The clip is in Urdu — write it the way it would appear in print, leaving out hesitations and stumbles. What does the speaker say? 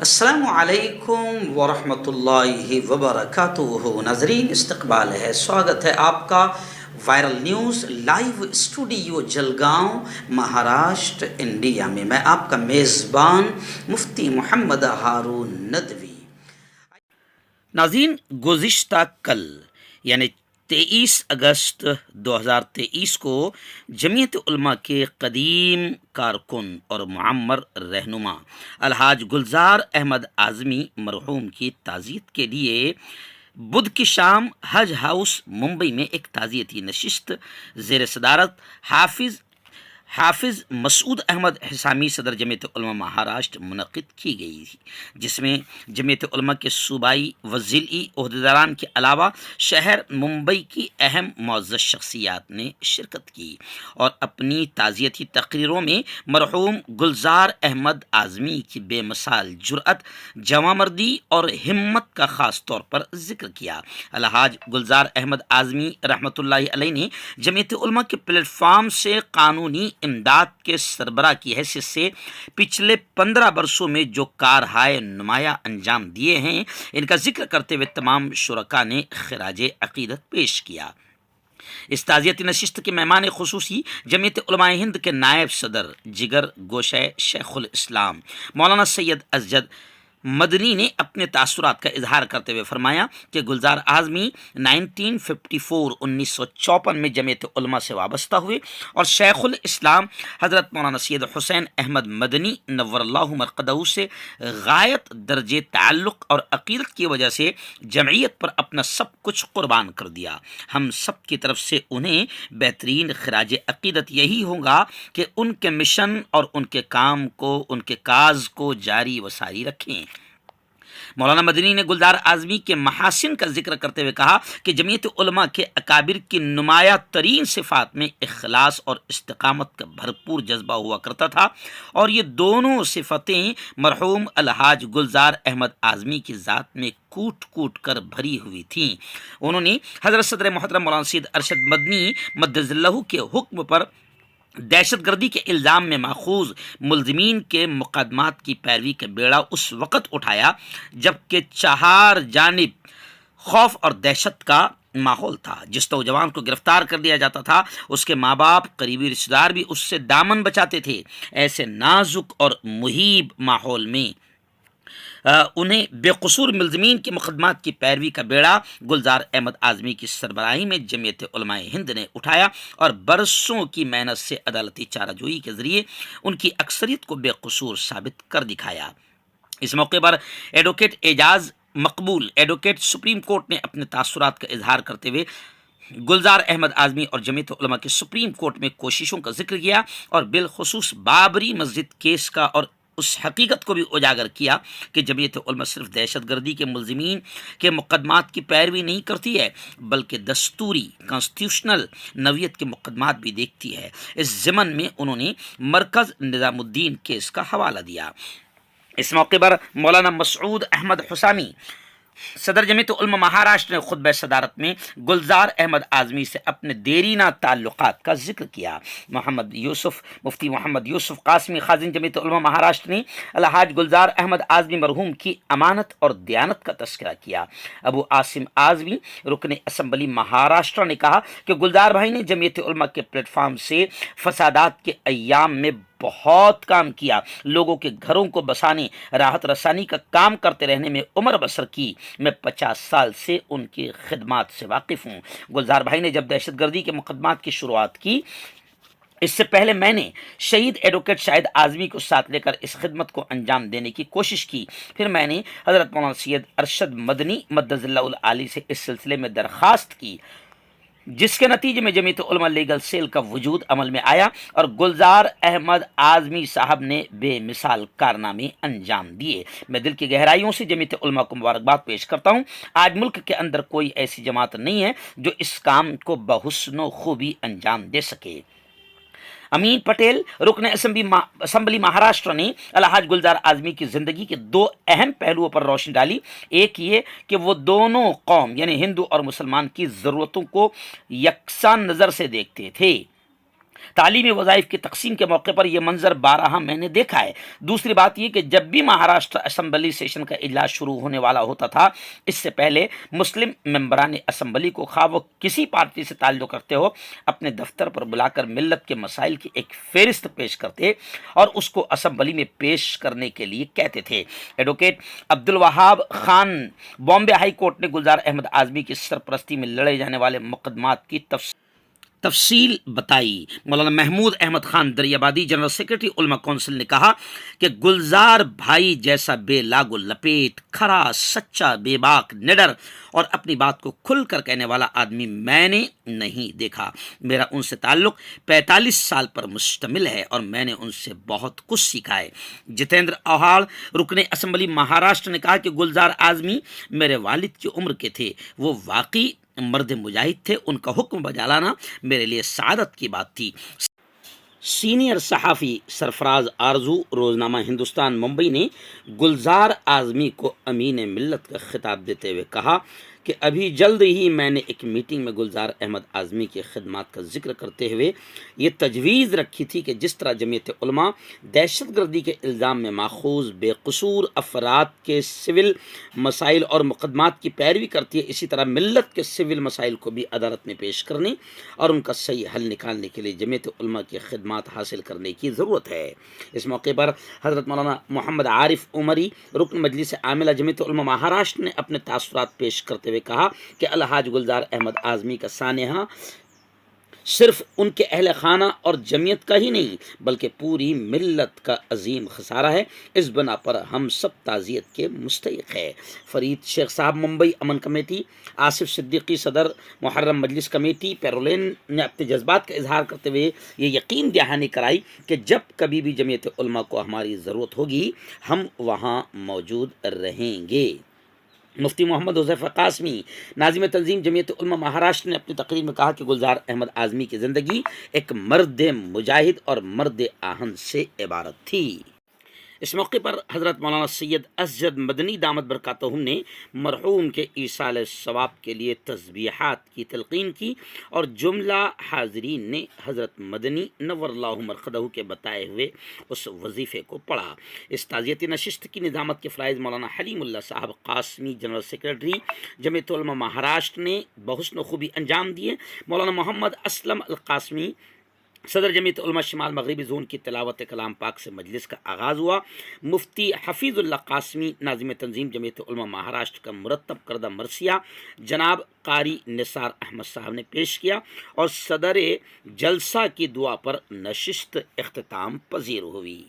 السلام علیکم ورحمۃ اللہ وبرکاتہ ناظرین، استقبال ہے، سواگت ہے آپ کا viral news live studio Jalgaon Maharashtra India میں۔ میں آپ کا میزبان مفتی محمد ہارون ندوی۔ ناظرین، گزشتہ کل یعنی 23 اگست 2023 کو جمعیت علماء کے قدیم کارکن اور معمر رہنما الحاج گلزار احمد اعظمی مرحوم کی تعزیت کے لیے بدھ کی شام حج ہاؤس ممبئی میں ایک تعزیتی نشست زیر صدارت حافظ مسعود احمد حسامی صدر جمعیت علماء مہاراشٹر منعقد کی گئی تھی، جس میں جمعیت علماء کے صوبائی و ضلعی عہدیداران کے علاوہ شہر ممبئی کی اہم معزز شخصیات نے شرکت کی اور اپنی تعزیتی تقریروں میں مرحوم گلزار احمد اعظمی کی بے مثال جرأت، جواں مردی اور ہمت کا خاص طور پر ذکر کیا۔ الحاج گلزار احمد اعظمی رحمۃ اللہ علیہ نے جمعیت علماء کے پلیٹ فارم سے قانونی امداد کے سربراہ کی حیثیت سے پچھلے 15 برسوں میں جو کارہائے نمایاں انجام دیے ہیں، ان کا ذکر کرتے ہوئے تمام شرکاء نے خراج عقیدت پیش کیا۔ اس تعزیتی نشست کے مہمان خصوصی جمعیت علماء ہند کے نائب صدر جگر گوشہ شیخ الاسلام مولانا سید اسجد مدنی نے اپنے تاثرات کا اظہار کرتے ہوئے فرمایا کہ گلزار اعظمی 1954 میں جمعیت علماء سے وابستہ ہوئے اور شیخ الاسلام حضرت مولانا سید حسین احمد مدنی نور اللہ مرقدہ سے غایت درجے تعلق اور عقیدت کی وجہ سے جمعیت پر اپنا سب کچھ قربان کر دیا۔ ہم سب کی طرف سے انہیں بہترین خراج عقیدت یہی ہوگا کہ ان کے مشن اور ان کے کام کو، ان کے کاز کو جاری و ساری رکھیں۔ مولانا مدنی نے گلزار اعظمی کے محاسن کا ذکر کرتے ہوئے کہا کہ جمعیت علماء کے اکابر کی نمایاں ترین صفات میں اخلاص اور استقامت کا بھرپور جذبہ ہوا کرتا تھا، اور یہ دونوں صفتیں مرحوم الحاج گلزار احمد اعظمی کی ذات میں کوٹ کوٹ کر بھری ہوئی تھیں۔ انہوں نے حضرت صدر محترم مولانا سید ارشد مدنی مدظ اللہ کے حکم پر دہشت گردی کے الزام میں ماخوذ ملزمین کے مقدمات کی پیروی کا بیڑا اس وقت اٹھایا جب کہ چہار جانب خوف اور دہشت کا ماحول تھا۔ جس نوجوان کو گرفتار کر لیا جاتا تھا، اس کے ماں باپ، قریبی رشتہ دار بھی اس سے دامن بچاتے تھے۔ ایسے نازک اور مہیب ماحول میں انہیں بے قصور ملزمین کے مقدمات کی پیروی کا بیڑا گلزار احمد اعظمی کی سربراہی میں جمعیت علماء ہند نے اٹھایا اور برسوں کی محنت سے عدالتی چارہ جوئی کے ذریعے ان کی اکثریت کو بے قصور ثابت کر دکھایا۔ اس موقع پر ایڈوکیٹ اعجاز مقبول ایڈوکیٹ سپریم کورٹ نے اپنے تاثرات کا اظہار کرتے ہوئے گلزار احمد اعظمی اور جمعیت علماء کے سپریم کورٹ میں کوششوں کا ذکر کیا اور بالخصوص بابری مسجد کیس کا اور اس حقیقت کو بھی اجاگر کیا کہ جمعیت علماء صرف دہشت گردی کے ملزمین کے مقدمات کی پیروی نہیں کرتی ہے، بلکہ دستوری کانسٹیٹیوشنل نوعیت کے مقدمات بھی دیکھتی ہے۔ اس ضمن میں انہوں نے مرکز نظام الدین کیس کا حوالہ دیا۔ اس موقع پر مولانا مسعود احمد حسامی صدر جمعیت علماء مہاراشٹر نے خطبہ صدارت میں گلزار احمد اعظمی سے اپنے دیرینہ تعلقات کا ذکر کیا۔ مفتی محمد یوسف قاسمی خازن جمعیت علماء مہاراشٹر نے الحاج گلزار احمد اعظمی مرحوم کی امانت اور دیانت کا تذکرہ کیا۔ ابو عاصم اعظمی رکن اسمبلی مہاراشٹر نے کہا کہ گلزار بھائی نے جمعیت علماء کے پلیٹ فارم سے فسادات کے ایام میں بہت کام کیا، لوگوں کے گھروں کو بسانے، راحت رسانی کا کام کرتے رہنے میں عمر بسر کی۔ میں 50 سال سے ان کی خدمات سے واقف ہوں۔ گلزار بھائی نے جب دہشت گردی کے مقدمات کی شروعات کی، اس سے پہلے میں نے شہید ایڈوکیٹ شاہد اعظمی کو ساتھ لے کر اس خدمت کو انجام دینے کی کوشش کی۔ پھر میں نے حضرت مولانا سید ارشد مدنی مدظ اللہ العالی سے اس سلسلے میں درخواست کی، جس کے نتیجے میں جمعیت علماء لیگل سیل کا وجود عمل میں آیا اور گلزار احمد اعظمی صاحب نے بے مثال کارنامے انجام دیے۔ میں دل کی گہرائیوں سے جمعیت علماء کو مبارکباد پیش کرتا ہوں۔ آج ملک کے اندر کوئی ایسی جماعت نہیں ہے جو اس کام کو بحسن و خوبی انجام دے سکے۔ امین پٹیل رکن اسمبلی مہاراشٹر نے الحاج گلزار اعظمی کی زندگی کے دو اہم پہلوؤں پر روشنی ڈالی۔ ایک یہ کہ وہ دونوں قوم یعنی ہندو اور مسلمان کی ضرورتوں کو یکساں نظر سے دیکھتے تھے، تعلیمی وظائف کی تقسیم کے موقع پر یہ منظر بارہا میں نے دیکھا ہے۔ دوسری بات یہ کہ جب بھی مہاراشٹر اسمبلی سیشن کا اجلاس شروع ہونے والا ہوتا تھا، اس سے پہلے مسلم ممبران اسمبلی کو خواہ وہ کسی پارٹی سے تعلق رکھتے ہو، اپنے دفتر پر بلا کر ملت کے مسائل کی ایک فہرست پیش کرتے اور اس کو اسمبلی میں پیش کرنے کے لیے کہتے تھے۔ Advocate Abdul Wahab Khan Bombay high court نے گلزار احمد اعظمی کی سرپرستی میں لڑے جانے والے مقدمات کی تفصیل بتائی۔ مولانا محمود احمد خان دریابادی جنرل سیکرٹری علماء کونسل نے کہا کہ گلزار بھائی جیسا بے لاگ و لپیٹ، کھرا، سچا، بے باک، نڈر اور اپنی بات کو کھل کر کہنے والا آدمی میں نے نہیں دیکھا۔ میرا ان سے تعلق 45 سال پر مشتمل ہے اور میں نے ان سے بہت کچھ سیکھا ہے۔ جتیندر اوہاڑ رکن اسمبلی مہاراشٹر نے کہا کہ گلزار اعظمی میرے والد کی عمر کے تھے، وہ واقعی مرد مجاہد تھے، ان کا حکم بجا لانا میرے لیے سعادت کی بات تھی۔ سینئر صحافی سرفراز آرزو روزنامہ ہندوستان ممبئی نے گلزار اعظمی کو امین ملت کا خطاب دیتے ہوئے کہا کہ ابھی جلد ہی میں نے ایک میٹنگ میں گلزار احمد اعظمی کی خدمات کا ذکر کرتے ہوئے یہ تجویز رکھی تھی کہ جس طرح جمعیت علماء دہشت گردی کے الزام میں ماخوذ بے قصور افراد کے سول مسائل اور مقدمات کی پیروی کرتی ہے، اسی طرح ملت کے سول مسائل کو بھی عدالت میں پیش کرنے اور ان کا صحیح حل نکالنے کے لیے جمعیت علماء کی خدمات حاصل کرنے کی ضرورت ہے۔ اس موقع پر حضرت مولانا محمد عارف عمری رکن مجلس عاملہ جمعیت علماء مہاراشٹر نے اپنے تاثرات پیش کرتے ہوئے کہا کہ الحاج گلزار احمد اعظمی کا سانحہ صرف ان کے اہل خانہ اور جمعیت کا ہی نہیں بلکہ پوری ملت کا عظیم خسارہ ہے، اس بنا پر ہم سب تعزیت کے مستحق ہے۔ فرید شیخ صاحب ممبئی امن کمیٹی، آصف صدیقی صدر محرم مجلس کمیٹی پیرولین نے اپنے جذبات کا اظہار کرتے ہوئے یہ یقین دہانی کرائی کہ جب کبھی بھی جمعیت علماء کو ہماری ضرورت ہوگی ہم وہاں موجود رہیں گے۔ مفتی محمد حذیفہ قاسمی ناظم تنظیم جمعیت علماء مہاراشٹر نے اپنی تقریر میں کہا کہ گلزار احمد اعظمی کی زندگی ایک مرد مجاہد اور مرد آہن سے عبارت تھی۔ اس موقع پر حضرت مولانا سید اسجد مدنی دامت برکاتہم نے مرحوم کے ایصال ثواب کے لیے تسبیحات کی تلقین کی اور جملہ حاضرین نے حضرت مدنی نور اللہ مرقدہ کے بتائے ہوئے اس وظیفے کو پڑھا۔ اس تعزیتی نشست کی نظامت کے فرائض مولانا حلیم اللہ صاحب قاسمی جنرل سیکرٹری جمعیت علماء مہاراشٹر نے بحسن و خوبی انجام دیے۔ مولانا محمد اسلم القاسمی صدر جمعیت علماء شمال مغربی زون کی تلاوت کلام پاک سے مجلس کا آغاز ہوا۔ مفتی حفیظ اللہ قاسمی ناظم تنظیم جمعیت علماء مہاراشٹر کا مرتب کردہ مرثیہ جناب قاری نثار احمد صاحب نے پیش کیا اور صدر جلسہ کی دعا پر نشست اختتام پذیر ہوئی۔